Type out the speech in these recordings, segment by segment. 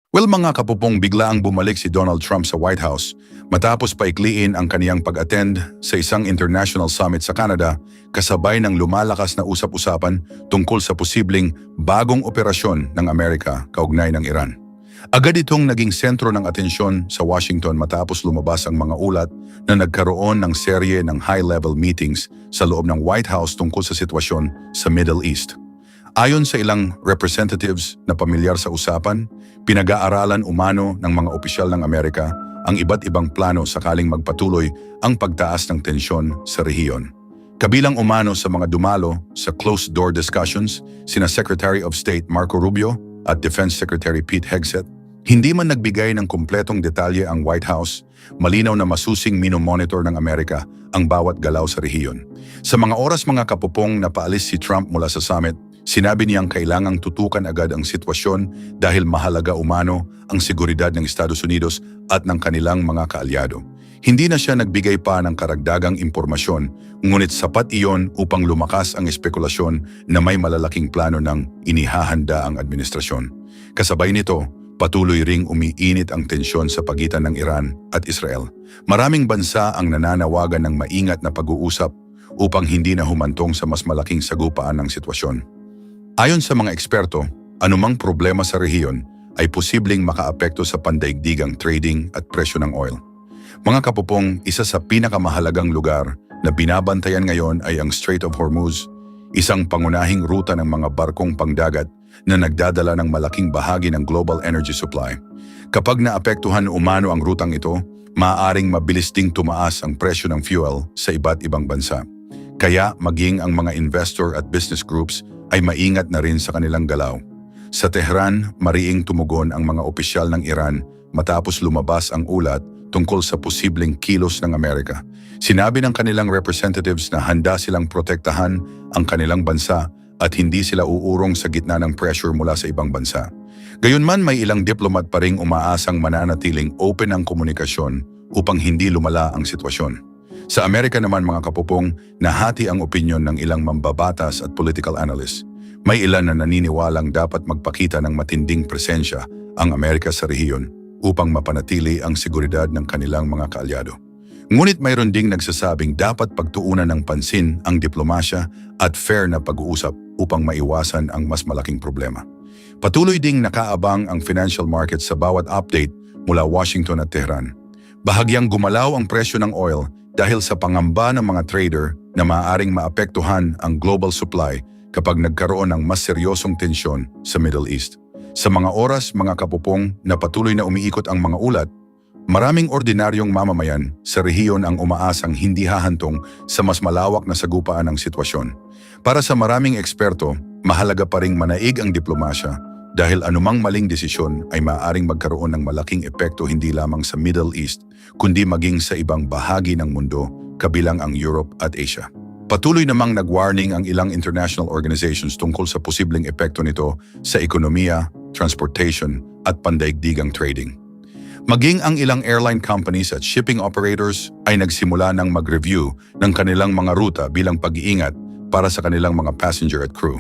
Well, mga kapupong, biglaang bumalik si Donald Trump sa White House matapos paikliin ang kaniyang pag-attend sa isang international summit sa Canada kasabay ng lumalakas na usap-usapan tungkol sa posibleng bagong operasyon ng Amerika kaugnay ng Iran. Agad itong naging sentro ng atensyon sa Washington matapos lumabas ang mga ulat na nagkaroon ng serye ng high-level meetings sa loob ng White House tungkol sa sitwasyon sa Middle East. Ayon sa ilang representatives na pamilyar sa usapan, pinag-aaralan umano ng mga opisyal ng Amerika ang iba't ibang plano sakaling magpatuloy ang pagtaas ng tensyon sa rehiyon. Kabilang umano sa mga dumalo sa closed-door discussions sina Secretary of State Marco Rubio at Defense Secretary Pete Hegseth. Hindi man nagbigay ng kumpletong detalye ang White House, malinaw na masusing minomonitor ng Amerika ang bawat galaw sa rehiyon. Sa mga oras mga kapupong na paalis si Trump mula sa summit, sinabi niyang kailangang tutukan agad ang sitwasyon dahil mahalaga umano ang seguridad ng Estados Unidos at ng kanilang mga kaalyado. Hindi na siya nagbigay pa ng karagdagang impormasyon, ngunit sapat iyon upang lumakas ang espekulasyon na may malalaking plano ng inihahanda ang administrasyon. Kasabay nito, patuloy ring umiinit ang tensyon sa pagitan ng Iran at Israel. Maraming bansa ang nananawagan ng maingat na pag-uusap upang hindi na humantong sa mas malaking sagupaan ng sitwasyon. Ayon sa mga eksperto, anumang problema sa rehiyon ay posibleng makaapekto sa pandaigdigang trading at presyo ng oil. Mga kapupong, isa sa pinakamahalagang lugar na binabantayan ngayon ay ang Strait of Hormuz, isang pangunahing ruta ng mga barkong pangdagat na nagdadala ng malaking bahagi ng global energy supply. Kapag naapektuhan umano ang rutang ito, maaaring mabilis ding tumaas ang presyo ng fuel sa iba't ibang bansa. Kaya maging ang mga investor at business groups ay maingat na rin sa kanilang galaw. Sa Tehran, mariing tumugon ang mga opisyal ng Iran matapos lumabas ang ulat tungkol sa posibleng kilos ng Amerika. Sinabi ng kanilang representatives na handa silang protektahan ang kanilang bansa at hindi sila uurong sa gitna ng pressure mula sa ibang bansa. Gayunman, may ilang diplomat pa ring umaasang mananatiling open ang komunikasyon upang hindi lumala ang sitwasyon. Sa Amerika naman mga kapupong, nahati ang opinyon ng ilang mambabatas at political analysts. May ilan na naniniwalang dapat magpakita ng matinding presensya ang Amerika sa rehiyon upang mapanatili ang seguridad ng kanilang mga kaalyado. Ngunit mayroon ding nagsasabing dapat pagtuunan ng pansin ang diplomasya at fair na pag-uusap upang maiwasan ang mas malaking problema. Patuloy ding nakaabang ang financial market sa bawat update mula Washington at Tehran. Bahagyang gumalaw ang presyo ng oil dahil sa pangamba ng mga trader na maaaring maapektuhan ang global supply kapag nagkaroon ng mas seryosong tensyon sa Middle East. Sa mga oras, mga kapupong, na patuloy na umiikot ang mga ulat, maraming ordinaryong mamamayan sa rehiyon ang umaasang hindi hahantong sa mas malawak na sagupaan ng sitwasyon. Para sa maraming eksperto, mahalaga pa ring manaig ang diplomasya dahil anumang maling desisyon ay maaaring magkaroon ng malaking epekto hindi lamang sa Middle East, kundi maging sa ibang bahagi ng mundo, kabilang ang Europe at Asia. Patuloy namang nag-warning ang ilang international organizations tungkol sa posibleng epekto nito sa ekonomiya, transportation at pandaigdigang trading. Maging ang ilang airline companies at shipping operators ay nagsimula ng mag-review ng kanilang mga ruta bilang pag-iingat para sa kanilang mga passenger at crew.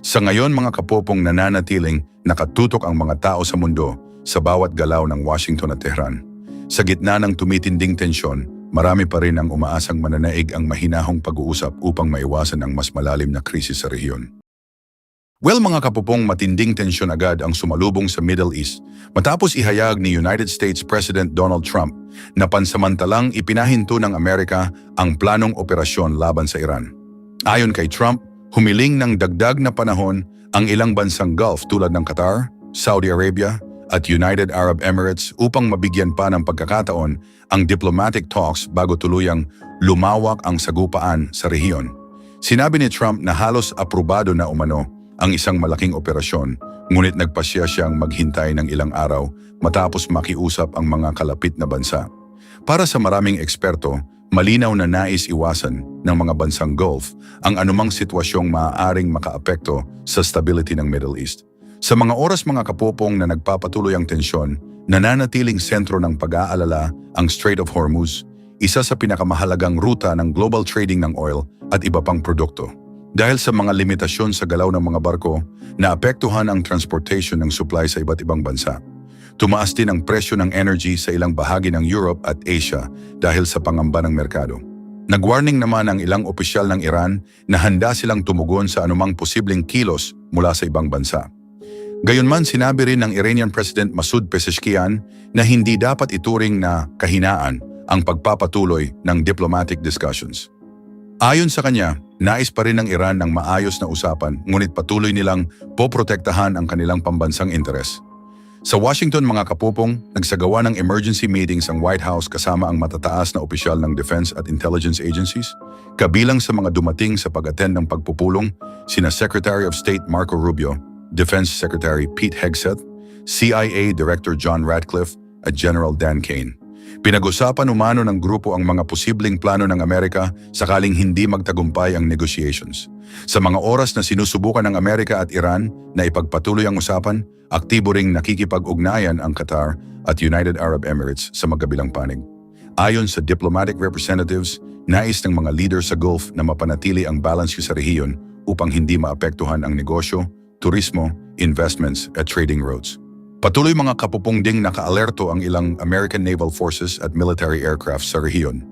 Sa ngayon mga kapopong, nananatiling nakatutok ang mga tao sa mundo sa bawat galaw ng Washington at Tehran. Sa gitna ng tumitinding tensyon, marami pa rin ang umaasang mananaig ang mahinahong pag-uusap upang maiwasan ang mas malalim na krisis sa rehiyon. Well mga kapupong, matinding tensyon agad ang sumalubong sa Middle East matapos ihayag ni United States President Donald Trump na pansamantalang ipinahinto ng Amerika ang planong operasyon laban sa Iran. Ayon kay Trump, humiling ng dagdag na panahon ang ilang bansang Gulf tulad ng Qatar, Saudi Arabia at United Arab Emirates upang mabigyan pa ng pagkakataon ang diplomatic talks bago tuluyang lumawak ang sagupaan sa rehiyon. Sinabi ni Trump na halos aprobado na umano ang isang malaking operasyon, ngunit nagpasya siyang maghintay ng ilang araw matapos makiusap ang mga kalapit na bansa. Para sa maraming eksperto, malinaw na nais iwasan ng mga bansang Gulf ang anumang sitwasyong maaaring makaapekto sa stability ng Middle East. Sa mga oras mga kapopong na nagpapatuloy ang tensyon, nananatiling sentro ng pag-aalala ang Strait of Hormuz, isa sa pinakamahalagang ruta ng global trading ng oil at iba pang produkto. Dahil sa mga limitasyon sa galaw ng mga barko, naapektuhan ang transportation ng supply sa iba't ibang bansa. Tumaas din ang presyo ng energy sa ilang bahagi ng Europe at Asia dahil sa pangamba ng merkado. Nag-warning naman ang ilang opisyal ng Iran na handa silang tumugon sa anumang posibleng kilos mula sa ibang bansa. Gayunman, sinabi rin ng Iranian President Masoud Pezeshkian na hindi dapat ituring na kahinaan ang pagpapatuloy ng diplomatic discussions. Ayon sa kanya, nais pa rin ng Iran ng maayos na usapan ngunit patuloy nilang poprotektahan ang kanilang pambansang interes. Sa Washington, mga kapupong, nagsagawa ng emergency meetings ang White House kasama ang matataas na opisyal ng defense at intelligence agencies. Kabilang sa mga dumating sa pag-attend ng pagpupulong, sina Secretary of State Marco Rubio, Defense Secretary Pete Hegseth, CIA Director John Ratcliffe at General Dan Kane. Pinag-usapan umano ng grupo ang mga posibleng plano ng Amerika sakaling hindi magtagumpay ang negotiations. Sa mga oras na sinusubukan ng Amerika at Iran na ipagpatuloy ang usapan, aktibo ring nakikipag-ugnayan ang Qatar at United Arab Emirates sa magkabilang panig. Ayon sa diplomatic representatives, nais ng mga leader sa Gulf na mapanatili ang balance sa rehiyon upang hindi maapektuhan ang negosyo, turismo, investments at trading routes. Patuloy mga kapupong ding nakaalerto ang ilang American Naval Forces at military aircraft sa rehiyon.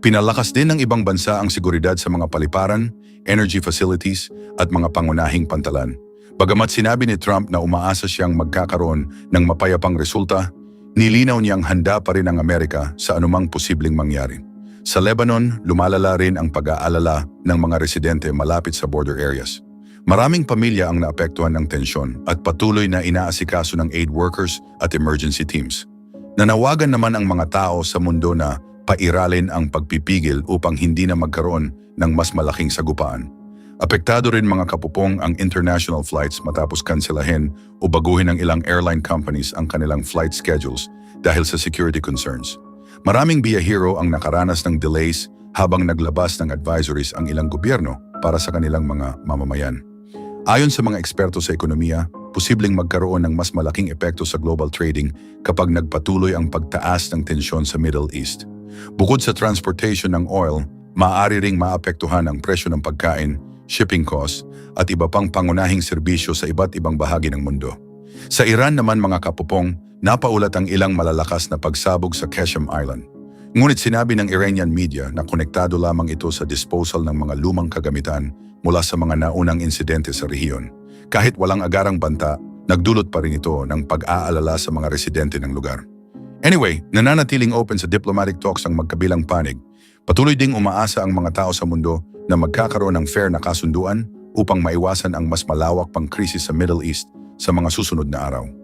Pinalakas din ng ibang bansa ang seguridad sa mga paliparan, energy facilities at mga pangunahing pantalan. Bagamat sinabi ni Trump na umaasa siyang magkakaroon ng mapayapang resulta, nilinaw niyang handa pa rin ang Amerika sa anumang posibleng mangyari. Sa Lebanon, lumalala rin ang pag-aalala ng mga residente malapit sa border areas. Maraming pamilya ang naapektuhan ng tensyon at patuloy na inaasikaso ng aid workers at emergency teams. Nanawagan naman ang mga tao sa mundo na pairalin ang pagpipigil upang hindi na magkaroon ng mas malaking sagupaan. Apektado rin mga kapupong ang international flights matapos kanselahin o baguhin ng ilang airline companies ang kanilang flight schedules dahil sa security concerns. Maraming biyahero ang nakaranas ng delays habang naglabas ng advisories ang ilang gobyerno para sa kanilang mga mamamayan. Ayon sa mga eksperto sa ekonomiya, posibleng magkaroon ng mas malaking epekto sa global trading kapag nagpatuloy ang pagtaas ng tensyon sa Middle East. Bukod sa transportation ng oil, maaari ring maapektuhan ang presyo ng pagkain, shipping costs, at iba pang pangunahing serbisyo sa iba't ibang bahagi ng mundo. Sa Iran naman mga kapupong, napaulat ang ilang malalakas na pagsabog sa Qeshm Island. Ngunit sinabi ng Iranian media na konektado lamang ito sa disposal ng mga lumang kagamitan mula sa mga naunang insidente sa rehiyon. Kahit walang agarang banta, nagdulot pa rin ito ng pag-aalala sa mga residente ng lugar. Anyway, nananatiling open sa diplomatic talks ang magkabilang panig. Patuloy ding umaasa ang mga tao sa mundo na magkakaroon ng fair na kasunduan upang maiwasan ang mas malawak pang krisis sa Middle East sa mga susunod na araw.